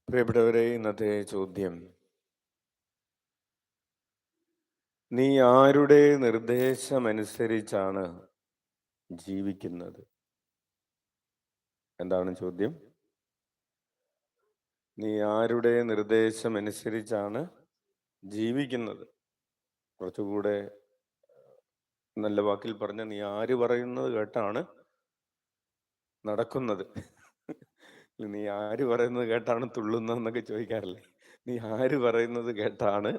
പ്രിയപ്പെട്ടവരെ, ഇന്നത്തെ ചോദ്യം: നീ ആരുടെ നിർദ്ദേശമനുസരിച്ചാണ് ജീവിക്കുന്നത്? എന്താണ് ചോദ്യം? നീ ആരുടെ നിർദ്ദേശമനുസരിച്ചാണ് ജീവിക്കുന്നത്? കുറച്ചുകൂടെ നല്ല വാക്കിൽ പറഞ്ഞ, നീ ആര് പറയുന്നത് കേട്ടാണ് നടക്കുന്നത്? നീ ആര് പറയുന്നത് കേട്ടാണ് തുള്ളുന്നതെന്നൊക്കെ ചോദിക്കാറില്ലേ? നീ ആര് പറയുന്നത് കേട്ടാണ്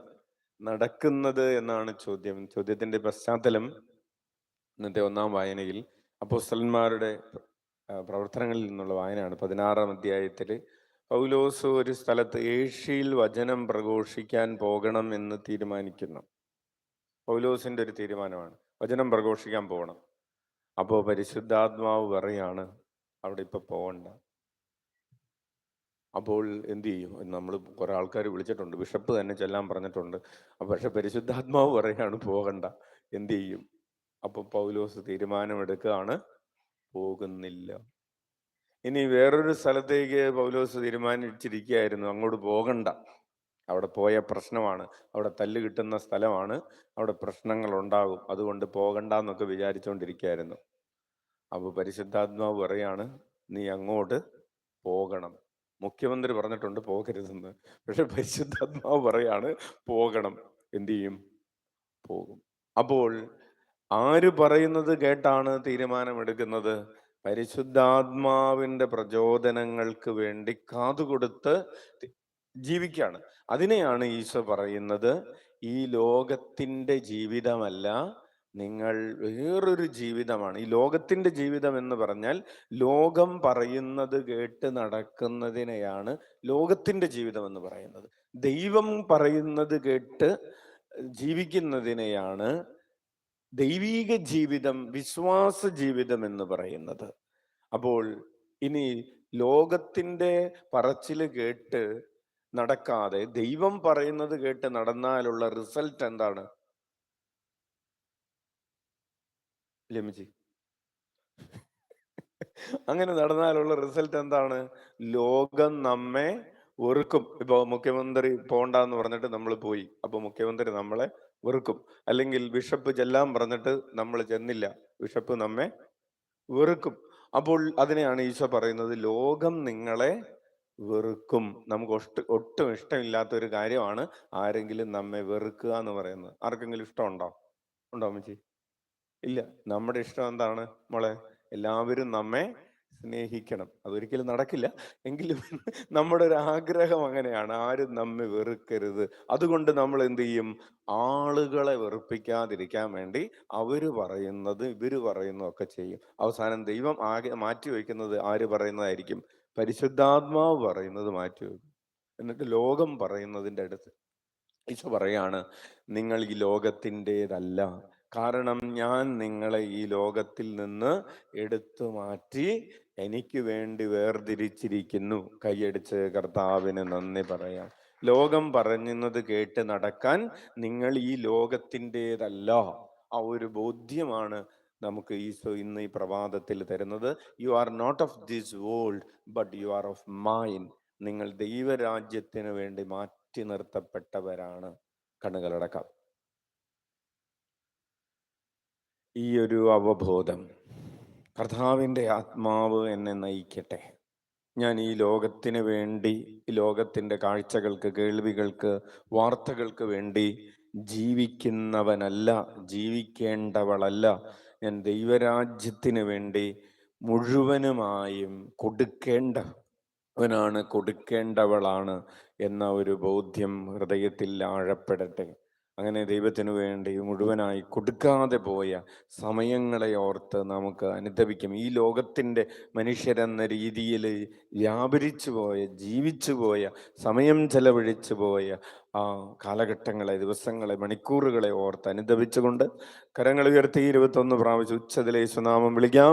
നടക്കുന്നത് എന്നാണ് ചോദ്യം. ചോദ്യത്തിന്റെ പശ്ചാത്തലം ഇന്നത്തെ ഒന്നാം വായനയിൽ അപ്പോസ്തലന്മാരുടെ പ്രവർത്തനങ്ങളിൽ നിന്നുള്ള വായനയാണ്. 16-ാം അധ്യായത്തിൽ പൗലോസ് ഒരു സ്ഥലത്ത് ഏഷ്യയിൽ വചനം പ്രഘോഷിക്കാൻ പോകണം എന്ന് തീരുമാനിക്കുന്നു. പൗലോസിന്റെ ഒരു തീരുമാനമാണ്, വചനം പ്രഘോഷിക്കാൻ പോകണം. അപ്പോൾ പരിശുദ്ധാത്മാവ് പറയാണ്, അവിടെ ഇപ്പൊ പോകണ്ട. അപ്പോൾ എന്ത് ചെയ്യും? നമ്മൾ കുറെ ആൾക്കാർ വിളിച്ചിട്ടുണ്ട്, ബിഷപ്പ് തന്നെ ചെല്ലാൻ പറഞ്ഞിട്ടുണ്ട്. പക്ഷെ പരിശുദ്ധാത്മാവ് പറയാണ് പോകണ്ട. എന്ത് ചെയ്യും? അപ്പൊ പൗലോസ് തീരുമാനമെടുക്കുകയാണ്, പോകുന്നില്ല. ഇനി വേറൊരു സ്ഥലത്തേക്ക് പൗലോസ് തീരുമാനിച്ചിരിക്കുകയായിരുന്നു, അങ്ങോട്ട് പോകണ്ട, അവിടെ പോയ പ്രശ്നമാണ്, അവിടെ തല്ല് കിട്ടുന്ന സ്ഥലമാണ്, അവിടെ പ്രശ്നങ്ങൾ ഉണ്ടാകും, അതുകൊണ്ട് പോകണ്ട എന്നൊക്കെ വിചാരിച്ചുകൊണ്ടിരിക്കുകയായിരുന്നു. അപ്പോൾ പരിശുദ്ധാത്മാവ് പറയാണ്, നീ അങ്ങോട്ട് പോകണം. മുഖ്യമന്ത്രി പറഞ്ഞിട്ടുണ്ട് പോകരുതെന്ന്, പക്ഷെ പരിശുദ്ധാത്മാവ് പറയാണ് പോകണം. എന്തു ചെയ്യും? പോകും. അപ്പോൾ ആര് പറയുന്നത് കേട്ടാണ് തീരുമാനമെടുക്കുന്നത്? പരിശുദ്ധാത്മാവിന്റെ പ്രചോദനങ്ങൾക്ക് വേണ്ടി കാതുകൊടുത്ത് ജീവിക്കുകയാണ്. അതിനെയാണ് ഈശോ പറയുന്നത്, ഈ ലോകത്തിന്റെ ജീവിതമല്ല, നിങ്ങൾ വേറൊരു ജീവിതമാണ്. ഈ ലോകത്തിന്റെ ജീവിതം എന്ന് പറഞ്ഞാൽ ലോകം പറയുന്നത് കേട്ട് നടക്കുന്നതിനെയാണ് ലോകത്തിന്റെ ജീവിതം എന്ന് പറയുന്നത്. ദൈവം പറയുന്നത് കേട്ട് ജീവിക്കുന്നതിനെയാണ് ദൈവീക ജീവിതം, വിശ്വാസ ജീവിതം എന്ന് പറയുന്നത്. അപ്പോൾ ഇനി ലോകത്തിന്റെ പറച്ചില് കേട്ട് നടക്കാതെ ദൈവം പറയുന്നത് കേട്ട് നടന്നാലുള്ള റിസൾട്ട് എന്താണ്? ലമിച്ചി, അങ്ങനെ നടന്നാലുള്ള റിസൾട്ട് എന്താണ്? ലോകം നമ്മെ വെറുക്കും. ഇപ്പൊ മുഖ്യമന്ത്രി പോണ്ടെന്ന് പറഞ്ഞിട്ട് നമ്മൾ പോയി, അപ്പൊ മുഖ്യമന്ത്രി നമ്മളെ വെറുക്കും. അല്ലെങ്കിൽ ബിഷപ്പ് ചെല്ലാൻ പറഞ്ഞിട്ട് നമ്മൾ ചെന്നില്ല, ബിഷപ്പ് നമ്മെ വെറുക്കും. അപ്പോൾ അതിനെയാണ് ഈശോ പറയുന്നത്, ലോകം നിങ്ങളെ വെറുക്കും. നമുക്ക് ഒട്ടും ഇഷ്ടമില്ലാത്ത ഒരു കാര്യമാണ് ആരെങ്കിലും നമ്മെ വെറുക്കുക എന്ന് പറയുന്നത്. ആർക്കെങ്കിലും ഇഷ്ടമുണ്ടോ? ഉണ്ടോ അമ്മച്ചി? ഇല്ല. നമ്മുടെ ഇഷ്ടം എന്താണ് മോളെ? എല്ലാവരും നമ്മെ സ്നേഹിക്കണം. അതൊരിക്കലും നടക്കില്ല, എങ്കിലും നമ്മുടെ ഒരു ആഗ്രഹം അങ്ങനെയാണ്, ആരും നമ്മെ വെറുക്കരുത്. അതുകൊണ്ട് നമ്മൾ എന്ത് ചെയ്യും? ആളുകളെ വെറുപ്പിക്കാതിരിക്കാൻ വേണ്ടി അവര് പറയുന്നത് ഇവര് പറയുന്നതൊക്കെ ചെയ്യും. അവസാനം ദൈവം ആകെ മാറ്റി വയ്ക്കുന്നത് ആര് പറയുന്നതായിരിക്കും? പരിശുദ്ധാത്മാവ് പറയുന്നത് മാറ്റി വയ്ക്കും. എന്നിട്ട് ലോകം പറയുന്നതിൻ്റെ അടുത്ത് ഈശോ പറയാണ്, നിങ്ങൾ ഈ ലോകത്തിൻ്റെതല്ല, കാരണം ഞാൻ നിങ്ങളെ ഈ ലോകത്തിൽ നിന്ന് എടുത്തു മാറ്റി എനിക്ക് വേണ്ടി വേർതിരിച്ചിരിക്കുന്നു. കൈയടിച്ച് കർത്താവിന് നന്ദി പറയാം. ലോകം പറയുന്നത് കേട്ട് നടക്കാൻ നിങ്ങൾ ഈ ലോകത്തിൻ്റെതല്ല. ആ ഒരു ബോധ്യമാണ് നമുക്ക് ഈശോ ഇന്ന് ഈ പ്രഭാതത്തിൽ തരുന്നത്. You are not of this world but you are of mine. നിങ്ങൾ ദൈവരാജ്യത്തിന് വേണ്ടി മാറ്റി നിർത്തപ്പെട്ടവരാണ്. കണ്ണുകളടക്കാം. ഈ ഒരു അവബോധം, കർത്താവിൻ്റെ ആത്മാവ് എന്നെ നയിക്കട്ടെ. ഞാൻ ഈ ലോകത്തിന് വേണ്ടി, ഈ ലോകത്തിൻ്റെ കാഴ്ചകൾക്ക്, കേൾവികൾക്ക്, വാർത്തകൾക്ക് വേണ്ടി ജീവിക്കുന്നവനല്ല, ജീവിക്കേണ്ടവളല്ല. ഞാൻ ദൈവരാജ്യത്തിന് വേണ്ടി മുഴുവനുമായും കൊടുക്കേണ്ടവനാണ്, കൊടുക്കേണ്ടവളാണ് എന്ന ഒരു ബോധ്യം ഹൃദയത്തിൽ ആഴപ്പെടട്ടെ. അങ്ങനെ ദൈവത്തിനു വേണ്ടി മുഴുവനായി കൊടുക്കാതെ പോയ സമയങ്ങളെ ഓർത്ത് നമുക്ക് അനുതപിക്കും. ഈ ലോകത്തിൻ്റെ മനുഷ്യരെന്ന രീതിയിൽ വ്യാപരിച്ചു പോയ, ജീവിച്ചു പോയ, സമയം ചെലവഴിച്ചു പോയ ആ കാലഘട്ടങ്ങളെ, ദിവസങ്ങളെ, മണിക്കൂറുകളെ ഓർത്ത് അനുതപിച്ചുകൊണ്ട് കരങ്ങൾ ഉയർത്തി 21 പ്രാവശ്യം ഉച്ചത്തിലെ യേശുനാമം വിളിക്കാം.